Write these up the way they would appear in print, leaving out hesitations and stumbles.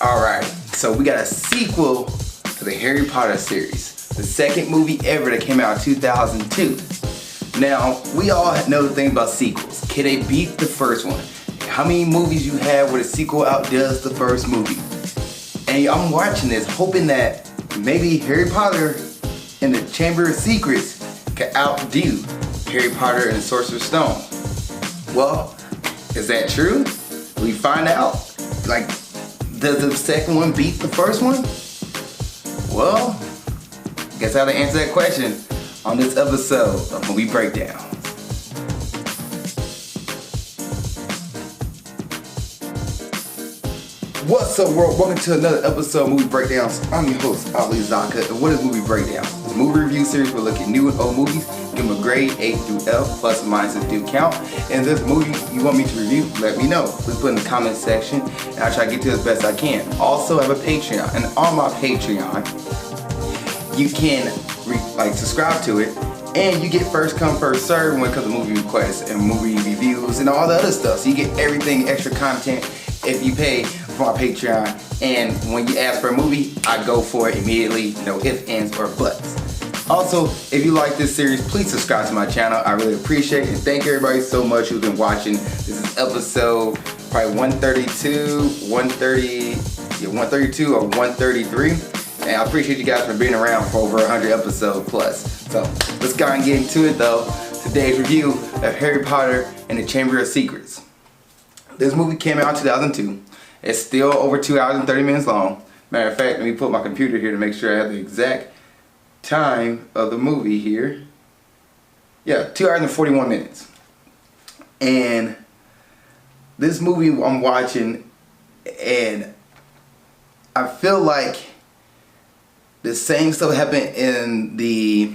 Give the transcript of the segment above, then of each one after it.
Alright, so we got a sequel to the Harry Potter series. The second movie ever that came out in 2002. Now, we all know the thing about sequels. Can they beat the first one? How many movies you have where the sequel outdoes the first movie? And I'm watching this hoping that maybe Harry Potter and the Chamber of Secrets can outdo Harry Potter and the Sorcerer's Stone. Well, is that true? We find out. Like, does the second one beat the first one? Well, guess I have to answer that question on this episode of Movie Breakdown. What's up, world? Welcome to another episode of Movie Breakdowns. I'm your host, Ali Zakka, and what is Movie Breakdown? It's a movie review series where we look at new and old movies, give them a grade, A through F, plus and minuses do count. And if there's a movie you want me to review, let me know. Please put in the comment section, and I'll try to get to it as best I can. Also, I have a Patreon, and on my Patreon, you can subscribe to it, and you get first come, first serve when it comes to movie requests and movie reviews and all the other stuff. So you get everything, extra content if you pay for my Patreon. And when you ask for a movie, I go for it immediately, no ifs, ands, or buts. Also, if you like this series, please subscribe to my channel. I really appreciate it, and thank everybody so much who's been watching. This is episode probably 132 or 133. And I appreciate you guys for being around for over 100 episodes plus. So let's go and get into it though. Today's review of Harry Potter and the Chamber of Secrets. This movie came out in 2002. It's still over 2 hours and 30 minutes long. Matter of fact, let me put my computer here to make sure I have the exact time of the movie here. Yeah, 2 hours and 41 minutes. And this movie I'm watching, and I feel like the same stuff happened in the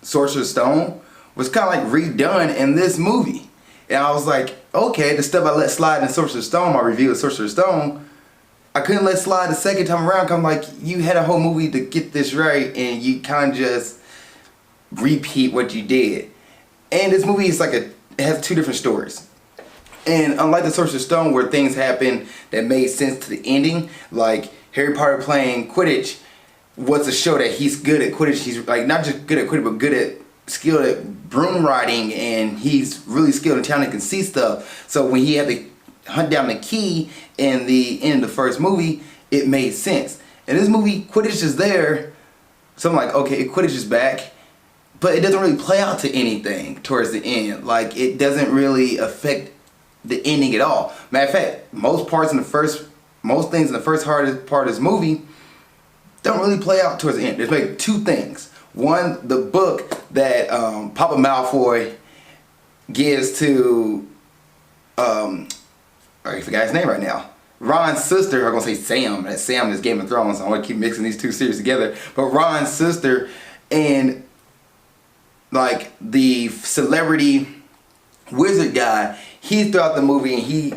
Sorcerer's Stone was kind of like redone in this movie. And I was like, okay, the stuff I let slide in Sorcerer's Stone, my review of Sorcerer's Stone, I couldn't let slide the second time around. Cause I'm like, you had a whole movie to get this right, and you kind of just repeat what you did. And this movie is it has two different stories. And unlike the Sorcerer's Stone, where things happen that made sense to the ending, like Harry Potter playing Quidditch, was to show that he's good at Quidditch. He's not just good at Quidditch, but skilled at broom riding, and he's really skilled in town and can see stuff. So when he had to hunt down the key in the end of the first movie, it made sense. In this movie, Quidditch is there, so I'm like, okay, Quidditch is back, but it doesn't really play out to anything towards the end. Like, it doesn't really affect the ending at all. Matter of fact, most things in the first hardest part of this movie don't really play out towards the end. There's like two things. One, the book that Papa Malfoy gives to, I forgot his name right now. Ron's sister, I'm going to say Sam. That Sam is Game of Thrones, so I'm going to keep mixing these two series together. But Ron's sister and like the celebrity wizard guy, he's throughout the movie, and he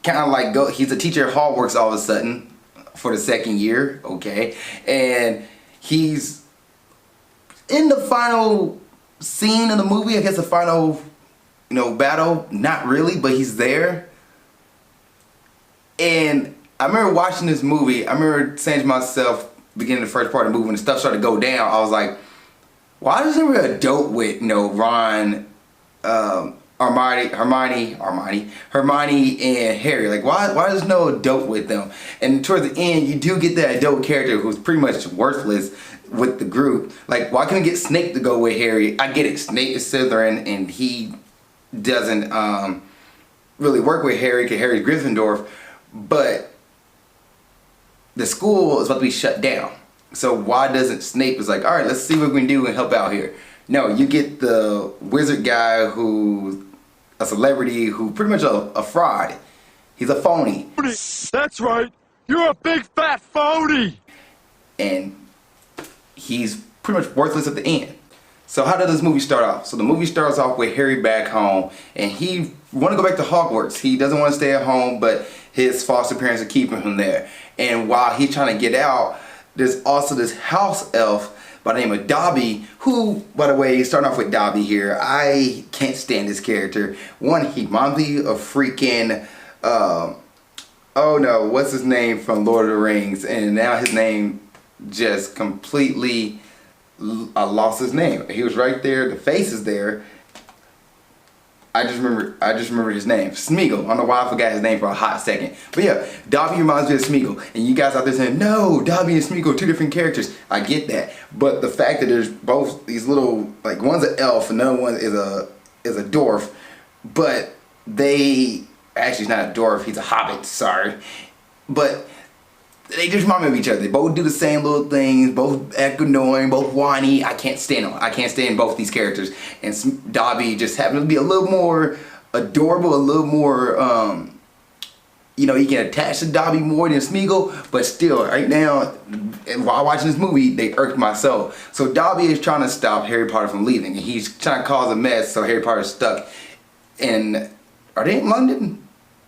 kind of he's a teacher at Hogwarts all of a sudden for the second year, okay? And he's in the final scene of the movie, I guess the final, battle, not really, but he's there. And I remember watching this movie, I remember saying to myself, beginning the first part of the movie, when the stuff started to go down, I was like, why doesn't there be a dope with, Ron, Hermione, and Harry? Like, why there's no adult with them? And towards the end, you do get that adult character who's pretty much worthless with the group. Like, why couldn't get Snape to go with Harry? I get it, Snape is Slytherin, and he doesn't really work with Harry because Harry's Gryffindor, but the school is about to be shut down. So why doesn't Snape is like, all right, let's see what we can do and help out here? No, you get the wizard guy who's a celebrity who pretty much a fraud. He's a phony. That's right. You're a big fat phony. And he's pretty much worthless at the end. So how does this movie start off? So the movie starts off with Harry back home, and he want to go back to Hogwarts. He doesn't want to stay at home, but his foster parents are keeping him there. And while he's trying to get out, there's also this house elf by the name of Dobby, who, by the way, starting off with Dobby here, I can't stand this character. One, he reminds me of freaking oh no, what's his name from Lord of the Rings? And now his name just completely, I lost his name. He was right there, the face is there. I just remember his name. Smeagol. I don't know why I forgot his name for a hot second. But yeah, Dobby reminds me of Smeagol. And you guys out there saying, no, Dobby and Smeagol are two different characters. I get that. But the fact that there's both these little, like one's an elf and another one is a dwarf. But they, actually he's not a dwarf, he's a hobbit, sorry. But they just remind me of each other. They both do the same little things, both act annoying, both whiny. I can't stand them. I can't stand both these characters. And Dobby just happens to be a little more adorable, a little more, you know, you can attach to Dobby more than Smeagol, but still, right now, while watching this movie, they irked my soul. So Dobby is trying to stop Harry Potter from leaving, and he's trying to cause a mess, so Harry Potter's stuck in, are they in London?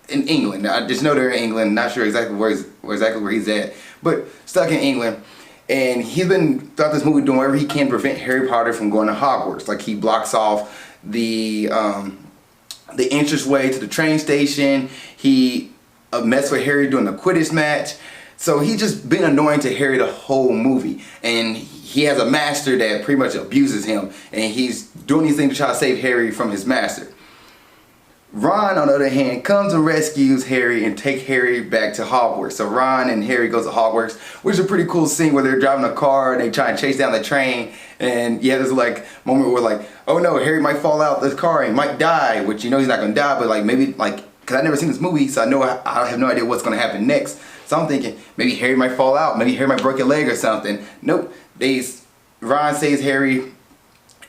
In England. I just know they're in England. Not sure exactly where he's at, but stuck in England. And he's been throughout this movie doing whatever he can to prevent Harry Potter from going to Hogwarts. Like he blocks off the entrance way to the train station. He messed with Harry during the Quidditch match. So he's just been annoying to Harry the whole movie. And he has a master that pretty much abuses him, and he's doing these things to try to save Harry from his master. Ron, on the other hand, comes and rescues Harry and take Harry back to Hogwarts. So Ron and Harry goes to Hogwarts, which is a pretty cool scene where they're driving a car and they try and chase down the train. And yeah, there's like moment where like, oh no, Harry might fall out the car and might die, which you know he's not gonna die, but like maybe like, cause I've never seen this movie, so I have no idea what's gonna happen next. So I'm thinking maybe Harry might fall out, maybe Harry might break a leg or something. Nope, Ron saves Harry,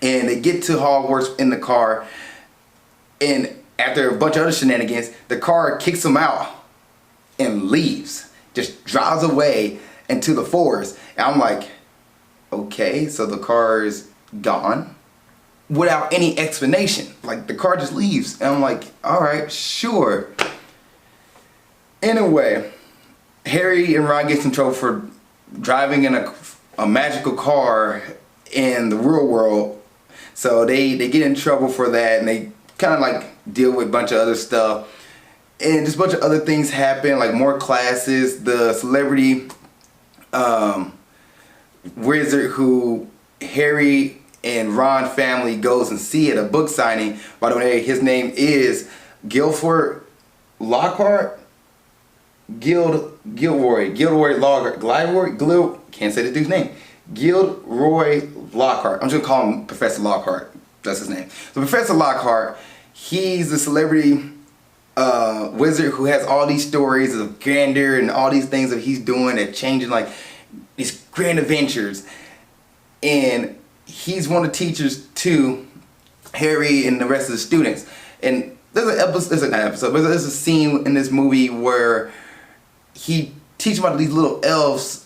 and they get to Hogwarts in the car, and after a bunch of other shenanigans, the car kicks him out and leaves. Just drives away into the forest. And I'm like, okay, so the car is gone without any explanation. Like the car just leaves. And I'm like, all right, sure. Anyway, Harry and Ron get in trouble for driving in a magical car in the real world. So they get in trouble for that, and they kind of like deal with a bunch of other stuff, and just a bunch of other things happen, like more classes. The celebrity wizard who Harry and Ron family goes and see at a book signing, by the way, his name is Guilford Lockhart, Gilroy Lockhart, can't say the dude's name, Gilroy Lockhart. I'm just gonna call him Professor Lockhart. That's his name. So Professor Lockhart, he's a celebrity wizard who has all these stories of grandeur and all these things that he's doing that changing like these grand adventures. And he's one of the teachers to Harry and the rest of the students. And there's a scene in this movie where he teaches about these little elves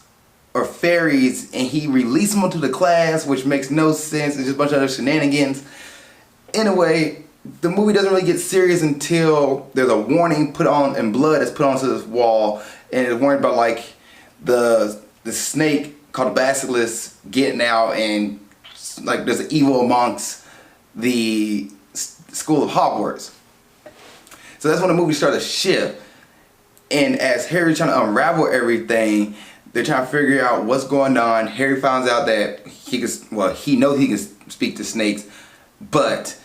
or fairies, and he releases them into the class, which makes no sense. It's just a bunch of other shenanigans. Anyway, the movie doesn't really get serious until there's a warning put on in blood that's put onto this wall, and it's warning about like the snake called the basilisk getting out, and like there's an evil amongst the school of Hogwarts. So that's when the movie starts to shift, and as Harry's trying to unravel everything, they're trying to figure out what's going on. Harry finds out that he knows he can speak to snakes, but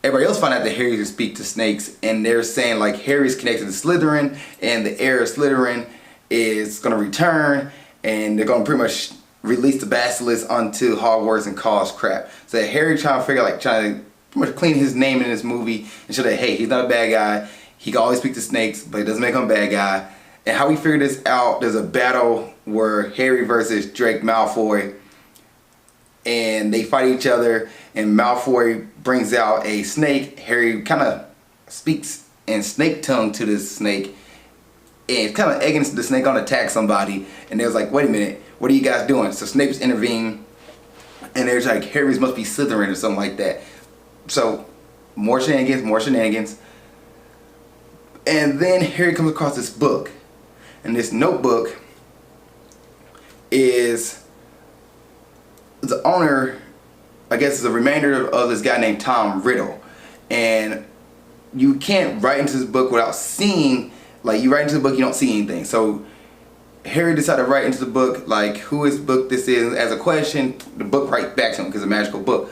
everybody else find out that Harry can speak to snakes, and they're saying like Harry's connected to Slytherin, and the heir of Slytherin is gonna return, and they're gonna pretty much release the basilisk onto Hogwarts and cause crap. So Harry trying to pretty much clean his name in this movie and show that hey, he's not a bad guy. He can always speak to snakes, but it doesn't make him a bad guy. And how we figure this out, there's a battle where Harry versus Drake Malfoy, and they fight each other, and Malfoy brings out a snake. Harry kind of speaks in snake tongue to this snake, and it's kind of egging the snake on to attack somebody, and they was like, wait a minute, what are you guys doing? So Snape's intervened, and there's like, Harry's must be Slytherin or something like that. So more shenanigans. And then Harry comes across this book, and this notebook is the owner, I guess, is a remainder of this guy named Tom Riddle. And you can't write into this book without seeing Like, you write into the book, you don't see anything. So Harry decided to write into the book, like, who his book this is, as a question. The book writes back to him because it's a magical book.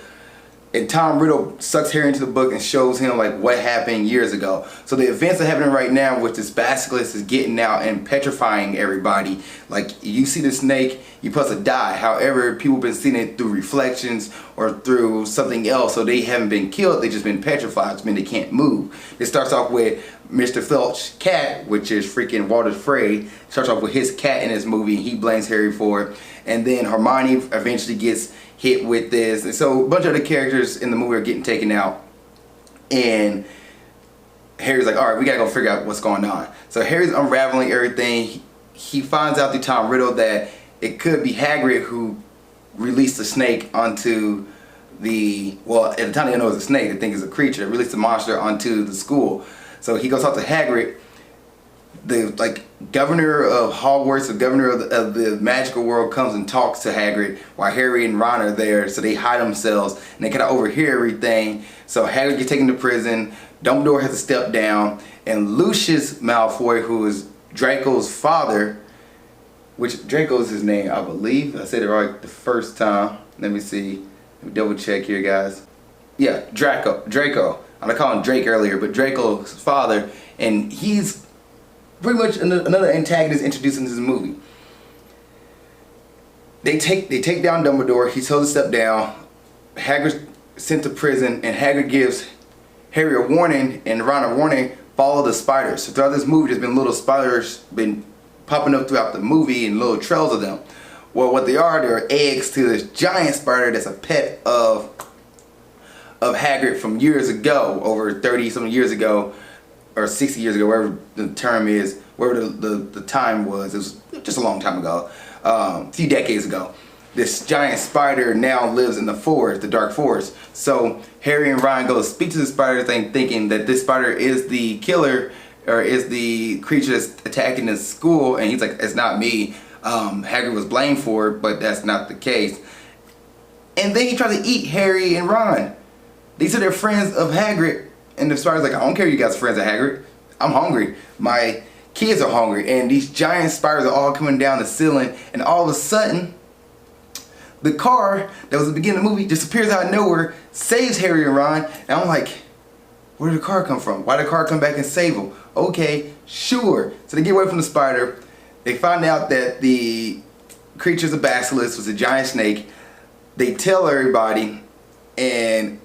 And Tom Riddle sucks Harry into the book and shows him like what happened years ago. So the events are happening right now, which this basilisk is getting out and petrifying everybody. Like, you see the snake, you're supposed to die. However, people have been seeing it through reflections or through something else. So they haven't been killed, they just been petrified, which means they can't move. It starts off with Mr. Filch's cat, which is freaking Walter Frey. Starts off with his cat in this movie, and he blames Harry for it. And then Hermione eventually gets hit with this. And so a bunch of the characters in the movie are getting taken out. And Harry's like, all right, we gotta go figure out what's going on. So Harry's unraveling everything. He finds out through Tom Riddle that it could be Hagrid who released the snake onto the, well, at the time they don't know it's a snake, they think it's a creature, released the monster onto the school. So he goes out to Hagrid. The governor of Hogwarts, the governor of the magical world, comes and talks to Hagrid while Harry and Ron are there. So they hide themselves and they kind of overhear everything. So Hagrid gets taken to prison. Dumbledore has to step down, and Lucius Malfoy, who is Draco's father, which Draco is his name, I believe. I said it right the first time. Let me see. Let me double check here, guys. Yeah, Draco. I'm gonna call him Drake earlier, but Draco's father, and he's pretty much another antagonist introduced in this movie. They take down Dumbledore. He's told to step down. Hagrid's sent to prison, and Hagrid gives Harry a warning and Ron a warning: follow the spiders. So throughout this movie, there's been little spiders been popping up throughout the movie and little trails of them. Well, what they are, they're eggs to this giant spider that's a pet of Hagrid from years ago, over 30-something years ago, or 60 years ago, wherever the term is, wherever the time was. It was just a long time ago, a few decades ago. This giant spider now lives in the forest, the dark forest. So Harry and Ron go speak to the spider thing, thinking that this spider is the killer, or is the creature that's attacking the school. And he's like, it's not me. Hagrid was blamed for it, but that's not the case. And then he tried to eat Harry and Ron. These are their friends of Hagrid. And the spider's like, I don't care you guys are friends of Hagrid. I'm hungry. My kids are hungry. And these giant spiders are all coming down the ceiling. And all of a sudden, the car that was at the beginning of the movie just appears out of nowhere, saves Harry and Ron. And I'm like, where did the car come from? Why did the car come back and save them? Okay, sure. So they get away from the spider. They find out that the creature's a basilisk, was a giant snake. They tell everybody, and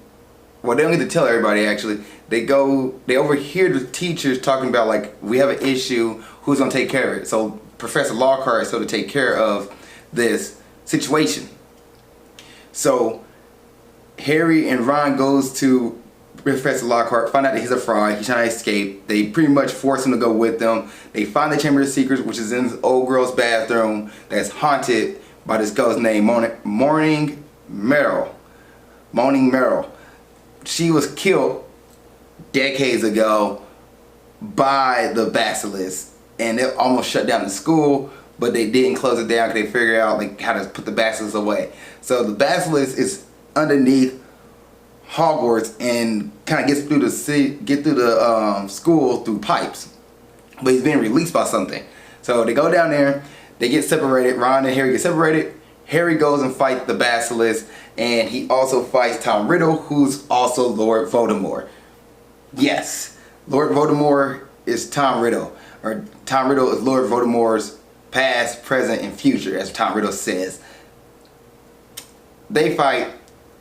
well, they don't get to tell everybody actually. They overhear the teachers talking about, like, we have an issue, who's gonna take care of it? So Professor Lockhart is going to take care of this situation. So Harry and Ron goes to Professor Lockhart, find out that he's a fraud, he's trying to escape. They pretty much force him to go with them. They find the Chamber of Secrets, which is in this old girl's bathroom that's haunted by this girl's name, Moaning Merrill. She was killed decades ago by the basilisk, and it almost shut down the school, but they didn't close it down because they figured out like how to put the basilisk away. So the basilisk is underneath Hogwarts and kind of gets through the school through pipes, but he's being released by something. So they go down there, they get separated. Ron and Harry get separated. Harry goes and fights the basilisk, and he also fights Tom Riddle, who's also Lord Voldemort. Yes, Lord Voldemort is Tom Riddle, or Tom Riddle is Lord Voldemort's past, present, and future, as Tom Riddle says. They fight.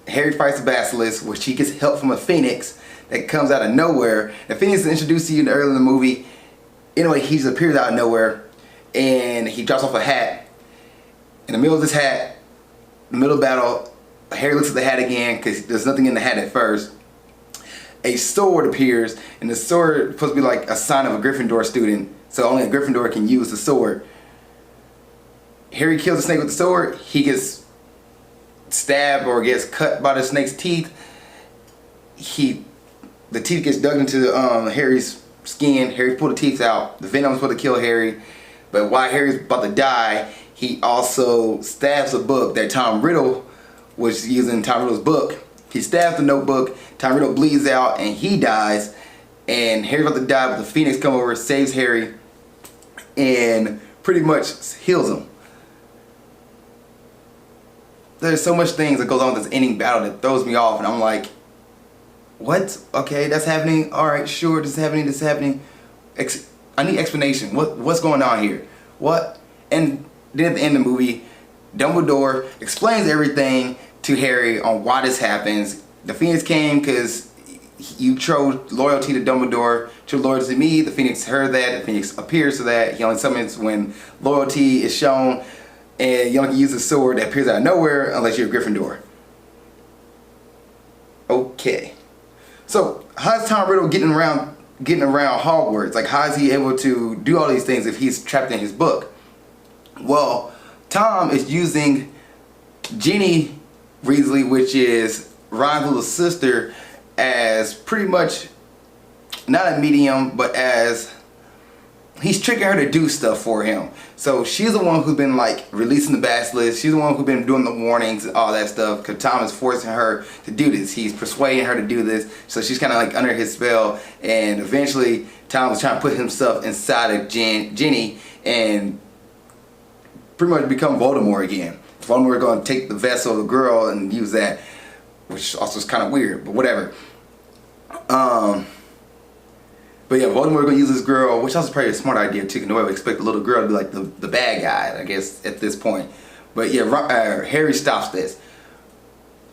Harry fights the basilisk, which he gets help from a phoenix that comes out of nowhere. The phoenix is introduced to you early in the movie. Anyway, he just appears out of nowhere, and he drops off a hat. In the middle of this hat, in the middle of battle, Harry looks at the hat again because there's nothing in the hat at first. A sword appears, and the sword is supposed to be like a sign of a Gryffindor student, so only a Gryffindor can use the sword. Harry kills the snake with the sword. He gets stabbed or gets cut by the snake's teeth. The teeth gets dug into Harry's skin. Harry pulled the teeth out. The venom was supposed to kill Harry, but while Harry's about to die, he also stabs a book that Tom Riddle was using. Tom Riddle's book. He stabs the notebook. Tom Riddle bleeds out and he dies. and Harry's about to die, but the Phoenix come over, saves Harry, and pretty much heals him. There's so much things that goes on with this ending battle that throws me off, and I'm like, what? Okay, that's happening. All right, sure, this is happening. This is happening. I need explanation. What's going on here? What? And then at the end of the movie, Dumbledore explains everything to Harry on why this happens. The Phoenix came because you showed loyalty to Dumbledore, showed loyalty to me. The Phoenix heard that. The Phoenix appears to that. He only summons when loyalty is shown, and you only can use a sword that appears out of nowhere unless you're a Gryffindor. Okay. So how's Tom Riddle getting around Hogwarts? Like, how is he able to do all these things if he's trapped in his book? Well, Tom is using Ginny Weasley, which is Ron's little sister, as pretty much not a medium, but as he's tricking her to do stuff for him. So she's the one who's been like releasing the basilisk. She's the one who's been doing the warnings and all that stuff, because Tom is forcing her to do this. He's persuading her to do this. So she's kind of like under his spell, and eventually Tom was trying to put himself inside of Ginny and pretty much become Voldemort again. Voldemort going to take the vessel of the girl and use that, which also is kind of weird, but whatever. But yeah, Voldemort going to use this girl, which also probably a smart idea too, because nobody would expect the little girl to be like the bad guy, I guess, at this point. But yeah, Harry stops this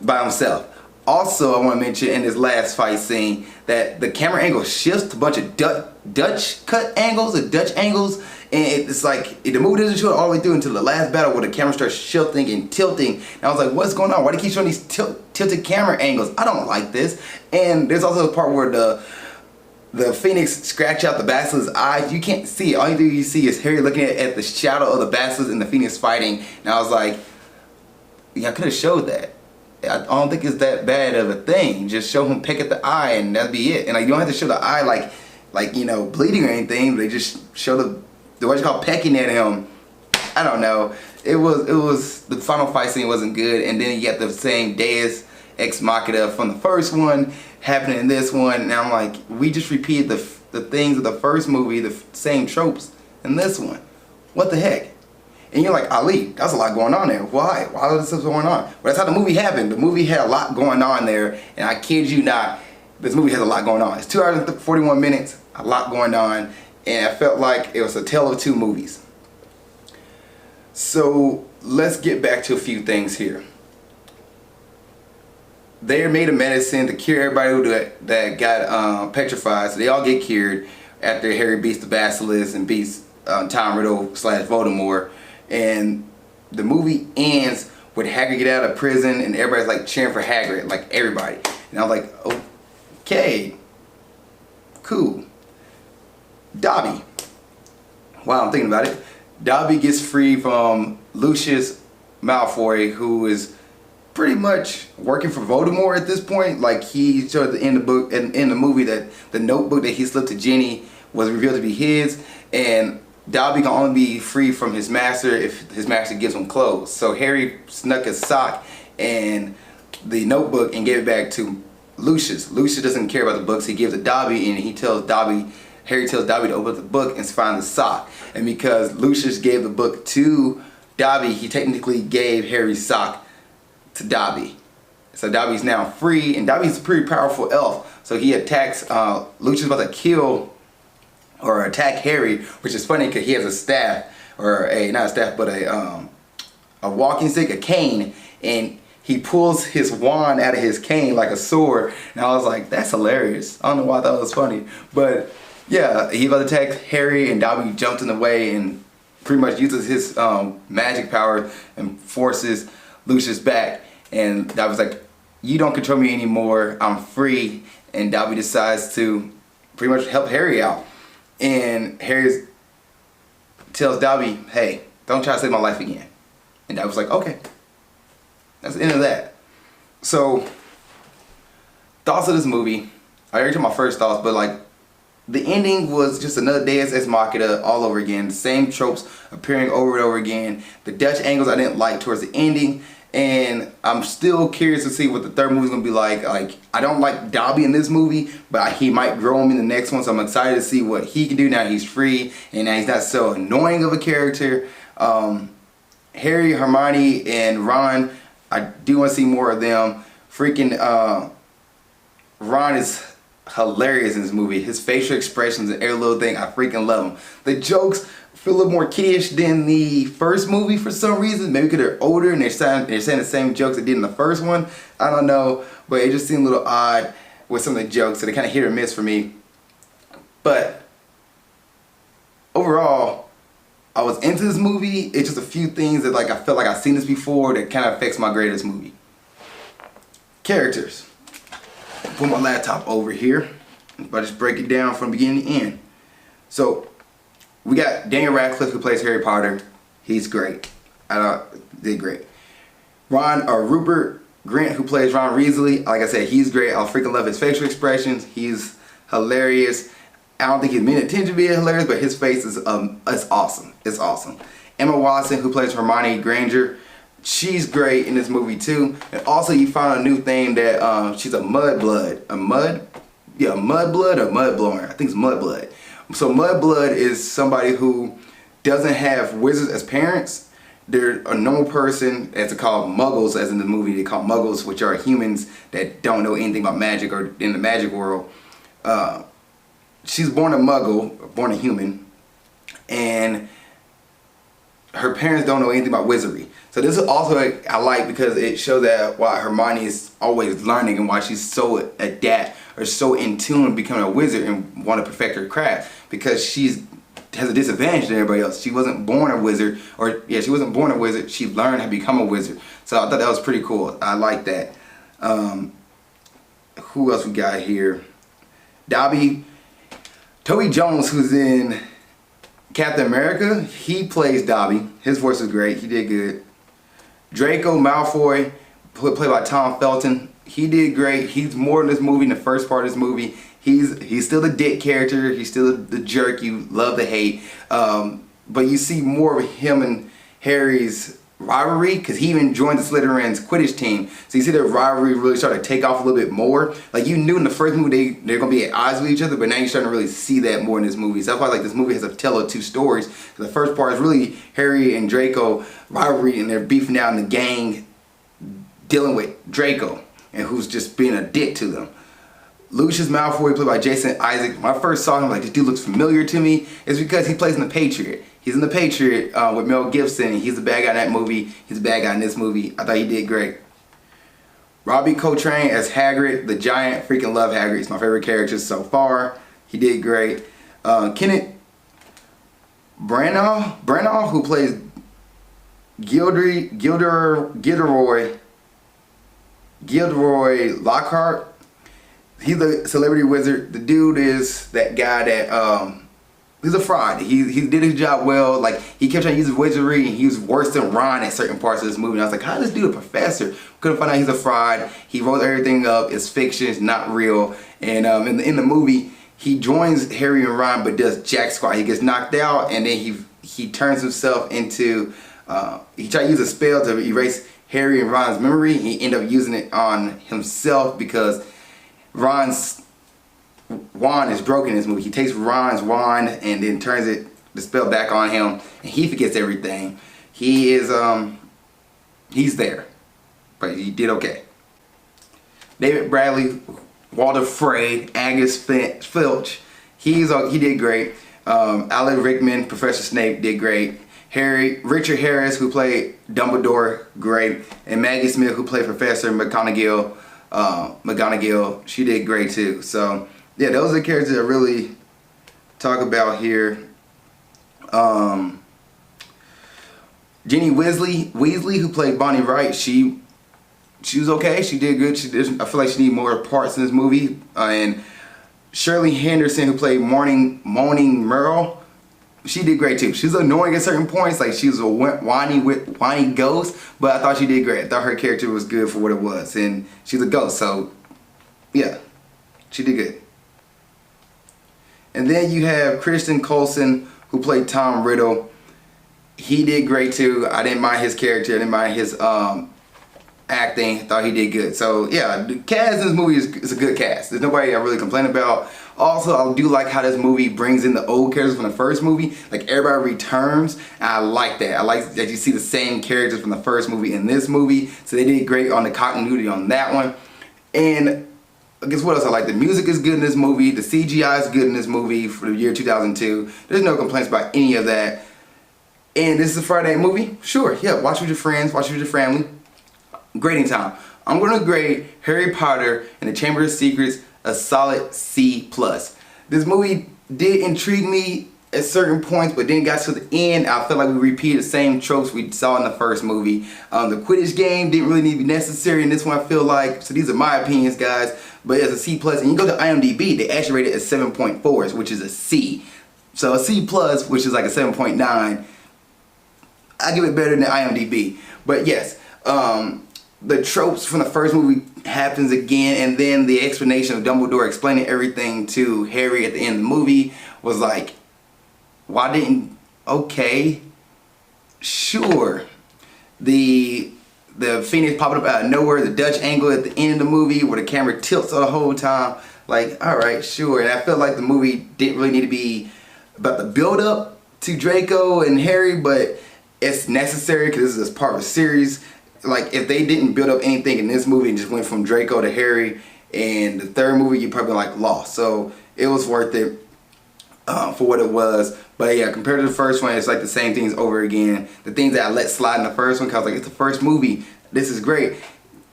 by himself. Also, I want to mention in this last fight scene that the camera angle shifts to a bunch of Dutch cut angles, or Dutch angles, and it's like the movie doesn't show it all the way through until the last battle where the camera starts shifting and tilting. And I was like, what's going on? Why do they keep showing these tilted camera angles? I don't like this. And there's also a part where the Phoenix scratch out the basilisk's eyes. You can't see it. All you see is Harry looking at the shadow of the basilisk and the Phoenix fighting. And I was like, yeah, I could have showed that. I don't think it's that bad of a thing. Just show him peck at the eye and that'd be it. And like, you don't have to show the eye like you know, bleeding or anything. They just show the what you call pecking at him. I don't know. It was the final fight scene wasn't good, and then you get the same Deus Ex Machina from the first one happening in this one, and I'm like, we just repeated the things of the first movie, the same tropes in this one. What the heck? And you're like, Ali, that's a lot going on there. Why? Why is this going on? Well, that's how the movie happened. The movie had a lot going on there, and I kid you not, this movie has a lot going on. It's 2 hours and 41 minutes, a lot going on, and I felt like it was a tale of two movies. So let's get back to a few things here. They made a medicine to cure everybody that got petrified, so they all get cured after Harry beats the basilisk and beats Tom Riddle / Voldemort. And the movie ends with Hagrid get out of prison and everybody's like cheering for Hagrid, like everybody. And I was like, okay, cool. Dobby. Wow, I'm thinking about it. Dobby gets free from Lucius Malfoy, who is pretty much working for Voldemort at this point. Like, he showed at the end of the book, in the movie, that the notebook that he slipped to Ginny was revealed to be his, and Dobby can only be free from his master if his master gives him clothes. So Harry snuck a sock and the notebook and gave it back to Lucius. Lucius doesn't care about the books. He gives it to Dobby, and Harry tells Dobby to open up the book and find the sock. And because Lucius gave the book to Dobby, he technically gave Harry's sock to Dobby. So Dobby's now free, and Dobby's a pretty powerful elf. So he attacks, Lucius is about to kill or attack Harry, which is funny because he has a staff, or not a staff, but a walking stick, a cane, and he pulls his wand out of his cane like a sword. And I was like, that's hilarious. I don't know why I thought it was funny, but yeah, he about to attack Harry, and Dobby jumped in the way and pretty much uses his magic power and forces Lucius back. And Dobby's like, you don't control me anymore, I'm free. And Dobby decides to pretty much help Harry out. And Harry tells Dobby, hey, don't try to save my life again. And Dobby's like, okay. That's the end of that. So, thoughts of this movie. I already told my first thoughts, but like, the ending was just another Deus Ex Machina all over again. The same tropes appearing over and over again. The Dutch angles I didn't like towards the ending. And I'm still curious to see what the third movie's gonna be like. Like, I don't like Dobby in this movie, but he might grow him in the next one. So I'm excited to see what he can do now he's free and now he's not so annoying of a character. Harry, Hermione, and Ron, I do want to see more of them. Freaking Ron is hilarious in this movie. His facial expressions and every little thing, I freaking love him. The jokes feel a little more kiddish than the first movie for some reason. Maybe because they're older and they're saying the same jokes they did in the first one. I don't know, but it just seemed a little odd with some of the jokes, so they kind of hit or miss for me. But overall, I was into this movie. It's just a few things that like I felt like I've seen this before that kind of affects my grade of this movie. Characters. Put my laptop over here. I'll just break it down from beginning to end. So we got Daniel Radcliffe who plays Harry Potter. He's great. Did great. Rupert Grint who plays Ron Weasley. Like I said, he's great. I freaking love his facial expressions. He's hilarious. I don't think he's meant attention to be hilarious, but his face is it's awesome. It's awesome. Emma Watson who plays Hermione Granger. She's great in this movie too. And also you found a new thing that she's a mudblood. Mudblood or mudblower. I think it's mudblood. So mudblood is somebody who doesn't have wizards as parents. They're a normal person, as they're called muggles, as in the movie they call muggles, which are humans that don't know anything about magic or in the magic world. She's born a muggle, born a human, and her parents don't know anything about wizardry. So this is also I like because it shows that why Hermione is always learning and why she's so adept or so in tune with becoming a wizard and want to perfect her craft, because she has a disadvantage than everybody else. She wasn't born a wizard, she wasn't born a wizard. She learned how to become a wizard. So I thought that was pretty cool. I like that. Who else we got here? Toby Jones, who's in Captain America, he plays Dobby. His voice is great. He did good. Draco Malfoy, played by Tom Felton. He did great. He's more in this movie in the first part of this movie. He's still the dick character. He's still the jerk you love to hate. But you see more of him and Harry's rivalry, because he even joined the Slytherin's Quidditch team. So you see their rivalry really started to take off a little bit more. Like, you knew in the first movie they're going to be at odds with each other, but now you're starting to really see that more in this movie. So that's why like this movie has a tale of two stories. The first part is really Harry and Draco rivalry, and they're beefing out in the gang dealing with Draco, and who's just being a dick to them. Lucius Malfoy, played by Jason Isaac. When I first saw him, like, this dude looks familiar to me. It's because he plays in The Patriot. He's in The Patriot with Mel Gibson. He's the bad guy in that movie. He's the bad guy in this movie. I thought he did great. Robbie Coltrane as Hagrid, the giant. Freaking love Hagrid. He's my favorite character so far. He did great. Kenneth Branagh, who plays Gilderoy Lockhart. He's a celebrity wizard. The dude is that guy that he's a fraud. He did his job well. Like, he kept trying to use his wizardry, and he was worse than Ron at certain parts of this movie. And I was like, how does this dude a professor? Couldn't find out he's a fraud. He wrote everything up. It's fiction. It's not real. And in the movie, he joins Harry and Ron, but does jack squat. He gets knocked out, and then he turns himself into he tried to use a spell to erase Harry and Ron's memory. He ended up using it on himself because Ron's wand is broken in this movie. He takes Ron's wand and then turns the spell back on him, and he forgets everything. He is he's there, but he did okay. David Bradley, Walter Frey, Angus Filch, he did great. Alan Rickman, Professor Snape, did great. Richard Harris, who played Dumbledore, great. And Maggie Smith, who played Professor McGonagall, she did great too. So yeah, those are the characters that I really talk about here. Ginny Weasley, who played Bonnie Wright, she was okay. She did good. I feel like she needed more parts in this movie. And Shirley Henderson, who played Moaning Merle, she did great too. She was annoying at certain points, like she was a whiny ghost, but I thought she did great. I thought her character was good for what it was, and she's a ghost, so yeah, she did good. And then you have Christian Coulson, who played Tom Riddle. He did great too. I didn't mind his character. I didn't mind his acting, thought he did good. So yeah, the cast in this movie is a good cast. There's nobody I really complain about. Also, I do like how this movie brings in the old characters from the first movie. Like, everybody returns, and I like that. I like that you see the same characters from the first movie in this movie. So they did great on the continuity on that one. And I guess what else I like? The music is good in this movie. The CGI is good in this movie for the year 2002. There's no complaints about any of that. And this is a Friday night movie? Sure, yeah, watch with your friends, watch with your family. Grading time. I'm going to grade Harry Potter and the Chamber of Secrets a solid C+. This movie did intrigue me at certain points, but then got to the end, I felt like we repeated the same tropes we saw in the first movie. The Quidditch game didn't really need to be necessary in this one, I feel like. So these are my opinions, guys. But it's a C+. And you go to IMDb, they actually rate it as 7.4, which is a C. So a C+, which is like a 7.9. I give it better than IMDb. But yes, the tropes from the first movie happens again, and then the explanation of Dumbledore explaining everything to Harry at the end of the movie was like, why didn't, okay, sure. The Phoenix popping up out of nowhere, the Dutch angle at the end of the movie where the camera tilts the whole time, like, alright, sure. And I felt like the movie didn't really need to be about the build up to Draco and Harry, but it's necessary because this is part of a series. Like, if they didn't build up anything in this movie and just went from Draco to Harry, and the third movie, you'd probably like lost. So it was worth it for what it was. But yeah, compared to the first one, it's like the same things over again. The things that I let slide in the first one, cause like, it's the first movie. This is great.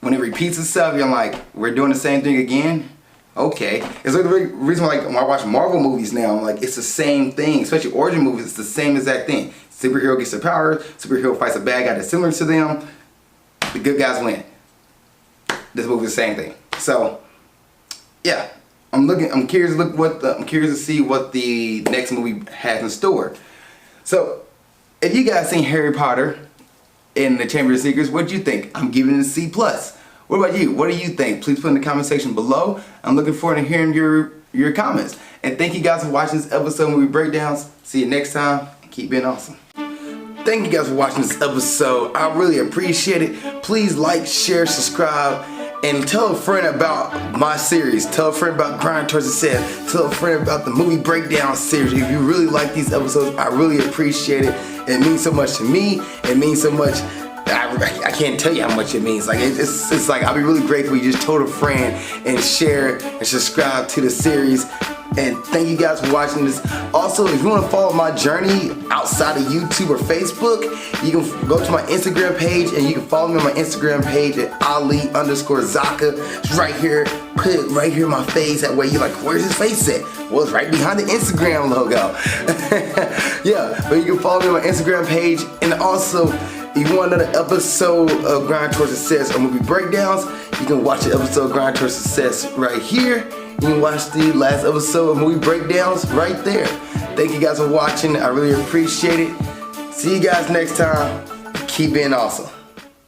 When it repeats itself, you're like, we're doing the same thing again? Okay. It's like the reason why, like, when I watch Marvel movies now, I'm like, it's the same thing. Especially origin movies, it's the same exact thing. Superhero gets their power, superhero fights a bad guy that's similar to them. The good guys win. This movie is the same thing. So, yeah, I'm curious to see what the next movie has in store. So, if you guys seen Harry Potter and the Chamber of Secrets, what do you think? I'm giving it a C+. What about you? What do you think? Please put in the comment section below. I'm looking forward to hearing your comments. And thank you guys for watching this episode of Movie Breakdowns. See you next time, and keep being awesome. Thank you guys for watching this episode. I really appreciate it. Please like, share, subscribe, and tell a friend about my series. Tell a friend about Grind Towards Success. Tell a friend about the Movie Breakdown series. If you really like these episodes, I really appreciate it. It means so much to me. It means so much. I can't tell you how much it means. Like, it's like, I'll be really grateful you just told a friend and share and subscribe to the series. And thank you guys for watching this. Also, if you want to follow my journey outside of YouTube or Facebook, you can go to my Instagram page and you can follow me on my Instagram page at Ali_Zakka. It's right here. Put it right here in my face. That way you're like, where's his face at? Well, it's right behind the Instagram logo. Yeah, but you can follow me on my Instagram page. And also, if you want another episode of Grind Towards Success or Movie Breakdowns, you can watch the episode of Grind Towards Success right here. You can watch the last episode of Movie Breakdowns right there. Thank you guys for watching. I really appreciate it. See you guys next time. Keep being awesome.